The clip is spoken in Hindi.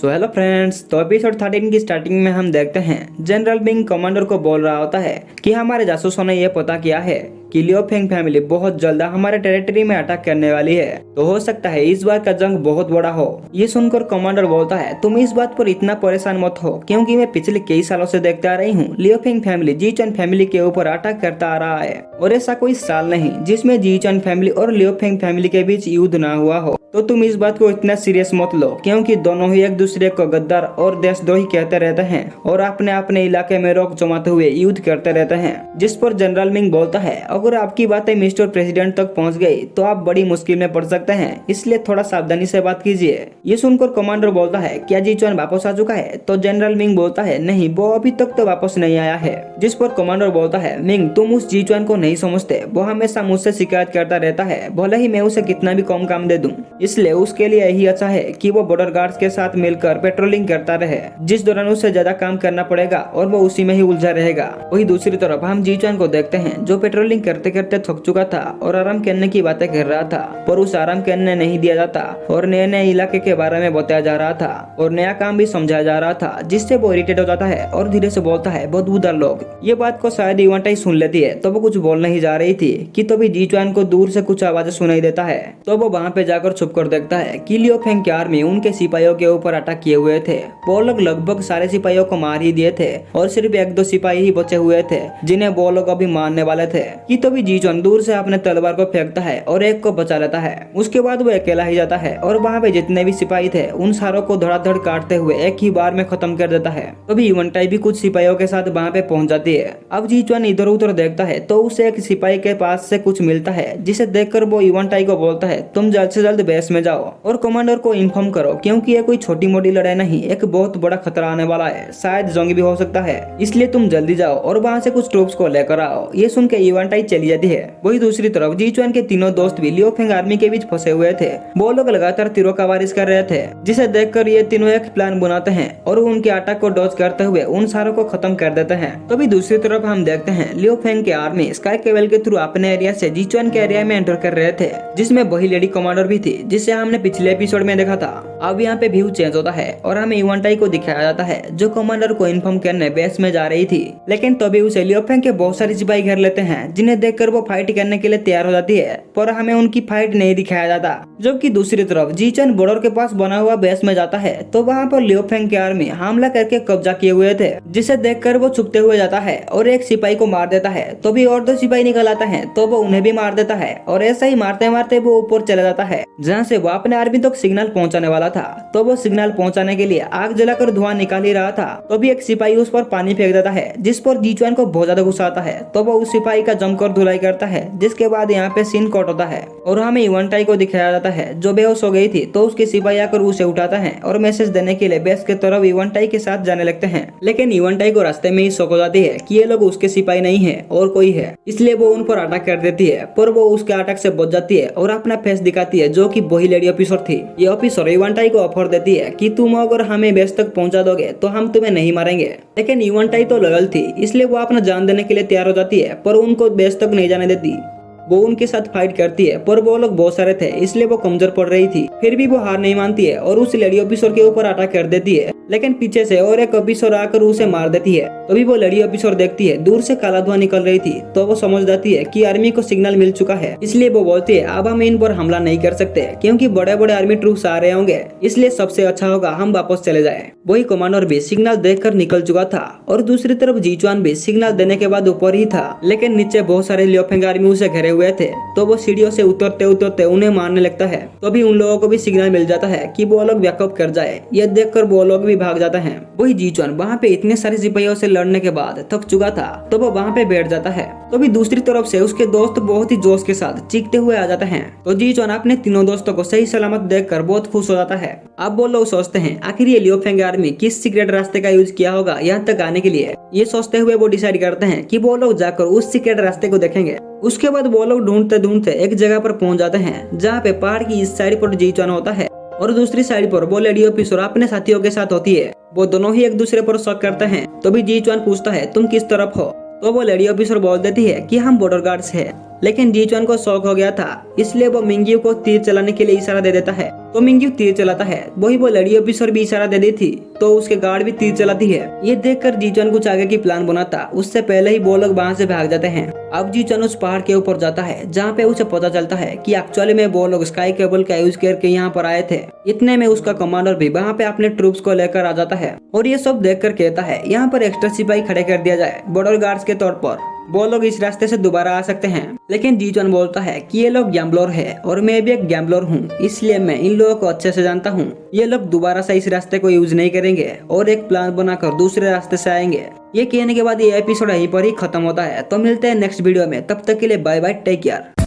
हेलो फ्रेंड्स, तो एपिसोड 13 की स्टार्टिंग में हम देखते हैं जनरल मिंग कमांडर को बोल रहा होता है कि हमारे जासूसों ने यह पता किया है कि लियो फेंग फैमिली बहुत जल्द हमारे टेरिटरी में अटैक करने वाली है। तो हो सकता है इस बार का जंग बहुत बड़ा हो। ये सुनकर कमांडर बोलता है, तुम इस बात पर इतना परेशान मत हो, क्योंकि मैं पिछले कई सालों से देखता आ रही हूँ लियो फेंग फैमिली जी चन फैमिली के ऊपर अटैक करता आ रहा है, और ऐसा कोई साल नहीं जिसमें जी चन फैमिली और लियो फेंग फैमिली के बीच युद्ध ना हुआ हो। तो तुम इस बात को इतना सीरियस मत लो, क्योंकि दोनों ही एक दूसरे को गद्दार और देशद्रोही कहते रहते हैं और अपने अपने इलाके में रोक जमाते हुए युद्ध करते रहते हैं। जिस पर जनरल मिंग बोलता है, अगर आपकी बातें मिस्टर प्रेसिडेंट तक पहुंच गई तो आप बड़ी मुश्किल में पड़ सकते हैं, इसलिए थोड़ा सावधानी से बात कीजिए। ये सुनकर कमांडर बोलता है, क्या जी चुआन वापस आ चुका है? तो जनरल मिंग बोलता है, नहीं, वो अभी तक तो वापस नहीं आया है। जिस पर कमांडर बोलता है, मिंग तुम उस जी चुआन को नहीं समझते, वो हमेशा मुझसे शिकायत करता रहता है, भले ही मैं उसे कितना भी कम काम दे दूं, इसलिए उसके लिए यही अच्छा है कि वो बॉर्डर गार्ड्स के साथ मिलकर पेट्रोलिंग करता रहे, जिस दौरान उसे ज्यादा काम करना पड़ेगा और वो उसी में ही उलझा रहेगा। वही दूसरी तरफ हम जी चुआन को देखते हैं, जो पेट्रोलिंग करते करते थक चुका था और आराम करने की बातें कर रहा था, पर उस आराम करने नहीं दिया जाता और नए नए इलाके के बारे में बताया जा रहा था और नया काम भी समझाया जा रहा था, जिससे वो इरिटेट हो जाता है और धीरे से बोलता है, बदबूदार लोग। ये बात को शायद इवांटा ही सुन लेती है, तो वो कुछ बोल नहीं जा रही थी कि तभी जी चुआन को दूर से कुछ आवाज सुनाई देता है। तो वो वहाँ पे जाकर छुप कर देखता है कि लियो फेंग की आर्मी उनके सिपाहियों के ऊपर अटैक किए हुए थे। वो लोग लगभग सारे सिपाहियों को मार ही दिए थे और सिर्फ एक दो सिपाही ही बचे हुए थे जिन्हें वो लोग अभी मारने वाले थे। कि तभी जी चुआन दूर से अपने तलवार को फेंकता है और एक को बचा लेता है। उसके बाद वो अकेला ही जाता है और वहाँ पे जितने भी सिपाही थे उन सारों को धड़ाधड़ काटते हुए एक ही बार में खत्म कर देता है। तभी इवंटाई भी कुछ सिपाहियों के साथ वहाँ पे पहुंच जाती है। अब जी चुआन इधर उधर देखता है तो उसे एक सिपाही के पास से कुछ मिलता है, जिसे देखकर वो इवंटाई को बोलता है, तुम जल्द से जल्द बेस में जाओ और कमांडर को इन्फॉर्म करो, क्योंकि ये कोई छोटी मोटी लड़ाई नहीं, एक बहुत बड़ा खतरा आने वाला है, शायद जंग भी हो सकता है, इसलिए तुम जल्दी जाओ और वहाँ से कुछ ट्रूप्स को लेकर आओ। ये सुन के इवंटाई चली जाती है। वही दूसरी तरफ जी चुआन के तीनों दोस्त भी लियो फेंग आर्मी के बीच फंसे हुए थे। वो लोग लगातार तीरों का वारिस कर रहे थे, जिसे देखकर ये तीनों एक प्लान बनाते हैं और उनके अटैक को डॉज करते हुए उन सारों को खत्म कर देते हैं। तभी दूसरी तरफ हम देखते हैं लियो फेंग की आर्मी स्काई केबल के थ्रू अपने एरिया से जी चुआन के एरिया में एंटर कर रहे थे, जिसमें वही लेडी कमांडर भी थी जिसे हमने पिछले एपिसोड में देखा था। अब यहाँ पे व्यू चेंज होता है और हमें इवंटाई को दिखाया जाता है, जो कमांडर को इन्फॉर्म करने बेस में जा रही थी, लेकिन तभी उसे लियो फेंग के बहुत सारे सिपाही घेर लेते हैं, जिन्हें देखकर वो फाइट करने के लिए तैयार हो जाती है, पर हमें उनकी फाइट नहीं दिखाया जाता। जबकि दूसरी तरफ जी चुआन बॉर्डर के पास बना हुआ बेस में जाता है तो वहाँ पर लियो फेंग की आर्मी हमला करके कब्जा किए हुए थे, जिसे देखकर वो छुपते हुए जाता है और एक सिपाही को मार देता है। तो भी और दो सिपाही निकल आता है तो वो उन्हें भी मार देता है और ऐसा ही मारते मारते वो ऊपर चला जाता है, जहाँ से वो अपने आर्मी तक सिग्नल पहुंचाने वाला था। तो वो सिग्नल पहुंचाने के लिए आग जलाकर धुआं निकाल ही रहा था, तो भी एक सिपाही उस पर पानी फेंक देता है, जिस पर जी चुआन को बहुत ज्यादा गुस्सा आता है। तो वो उस सिपाही का जमकर धुलाई करता है, जिसके बाद यहाँ पे सीन कट होता है और हमें इवंटाई को दिखाया जाता है, जो बेहोश हो गई थी। तो उसके सिपाही आकर उसे उठाता है और मैसेज देने के लिए बेस के तरफ इवंटाई के साथ जाने लगते हैं, लेकिन इवंटाई को रास्ते में ही शौक हो जाती है कि ये लोग उसके सिपाही नहीं है और कोई है, इसलिए वो उन पर अटैक कर देती है, पर वो उसके अटैक से बच जाती है और अपना फेस दिखाती है, जो कि वही लेडी ऑफिसर थी। ये ऑफिसर इवंटाई को ऑफर देती है कि तुम अगर हमें बेस तक पहुंचा दोगे तो हम तुम्हें नहीं मारेंगे, लेकिन इवंटाई तो लॉयल थी, इसलिए वो अपना जान देने के लिए तैयार हो जाती है, पर उनको बेस तक नहीं जाने देती। वो उनके साथ फाइट करती है, पर वो लोग बहुत सारे थे, इसलिए वो कमजोर पड़ रही थी। फिर भी वो हार नहीं मानती है और उस लेडी ऑफिसर के ऊपर अटैक कर देती है, लेकिन पीछे से और एक ऑफिसर आकर उसे मार देती है। तभी वो लेडी ऑफिसर देखती है दूर से काला धुआं निकल रही थी, तो वो समझ जाती है कि आर्मी को सिग्नल मिल चुका है, इसलिए वो बोलती है, अब हम इन पर हमला नहीं कर सकते, क्योंकि बड़े बड़े आर्मी ट्रूप्स आ रहे होंगे, इसलिए सबसे अच्छा होगा हम वापस चले जाए। वही कमांडर भी सिग्नल देखकर निकल चुका था और दूसरी तरफ जी चुआन भी सिग्नल देने के बाद ऊपर ही था, लेकिन नीचे बहुत सारे लियो फेंग आर्मी उसे घेरे हुए थे। तो वो सीढ़ियों से उतरते उतरते उन्हें मारने लगता है। तो भी उन लोगों को भी सिग्नल मिल जाता है कि वो लोग बैकअप कर जाए। ये देखकर वो लोग भी भाग जाते हैं। वही जी चुआन वहाँ पे इतने सारे सिपाहियों से लड़ने के बाद थक चुका था, तो वो वहाँ पे बैठ जाता है। तो भी दूसरी तरफ से उसके दोस्त बहुत ही जोश के साथ चीखते हुए आ जाते हैं। तो जी चुआन अपने तीनों दोस्तों को सही सलामत देखकर बहुत खुश हो जाता है। अब वो लोग सोचते हैं आखिर ये लियो फेंग आर्मी किस सीक्रेट रास्ते का यूज किया होगा यहाँ तक आने के लिए। ये सोचते हुए वो डिसाइड करते हैं कि वो लोग जाकर उस सीक्रेट रास्ते को देखेंगे। उसके बाद वो लोग ढूंढते ढूंढते एक जगह पर पहुंच जाते हैं, जहाँ पे पहाड़ की इस साइड पर जी चुआन होता है और दूसरी साइड पर वो लेडी ऑफिसर अपने साथियों के साथ होती है। वो दोनों ही एक दूसरे पर शक करते हैं। तो भी जी चुआन पूछता है तुम किस तरफ हो? तो वो लेडी ऑफिसर बोल देती है कि हम बॉर्डर गार्ड्स है। लेकिन जीचुआन को शौक हो गया था, इसलिए वो मिंग्यू को तीर चलाने के लिए इशारा दे देता है। तो मिंग्यू तीर चलाता है। वही वो लेडी ऑफिसर भी इशारा दे दी थी, तो उसके गार्ड भी तीर चलाती है। ये देखकर जीचुआन कुछ आगे की प्लान बनाता, उससे पहले ही वो लोग वहाँ से भाग जाते हैं। अब जीचुआन उस पहाड़ के ऊपर जाता है, जहाँ पे उसे पता चलता है कि एक्चुअली में वो लोग स्काई केबल का यूज करके यहाँ पर आए थे। इतने में उसका कमांडर भी वहाँ पे अपने ट्रूप्स को लेकर आ जाता है और ये सब देखकर कहता है यहाँ पर एक्स्ट्रा सिपाही खड़े कर दिया जाए बॉर्डर गार्ड्स के तौर पर, वो लोग इस रास्ते से दोबारा आ सकते हैं। लेकिन जीचुआन बोलता है कि ये लोग गैम्बलर है और मैं भी एक गैम्बलर हूँ, इसलिए मैं इन लोगों को अच्छे से जानता हूँ। ये लोग दोबारा से इस रास्ते को यूज नहीं करेंगे और एक प्लान बनाकर दूसरे रास्ते से आएंगे। ये कहने के बाद ये एपिसोड यहीं पर ही खत्म होता है। तो मिलते हैं नेक्स्ट वीडियो में, तब तक के लिए बाय बाय, टेक केयर।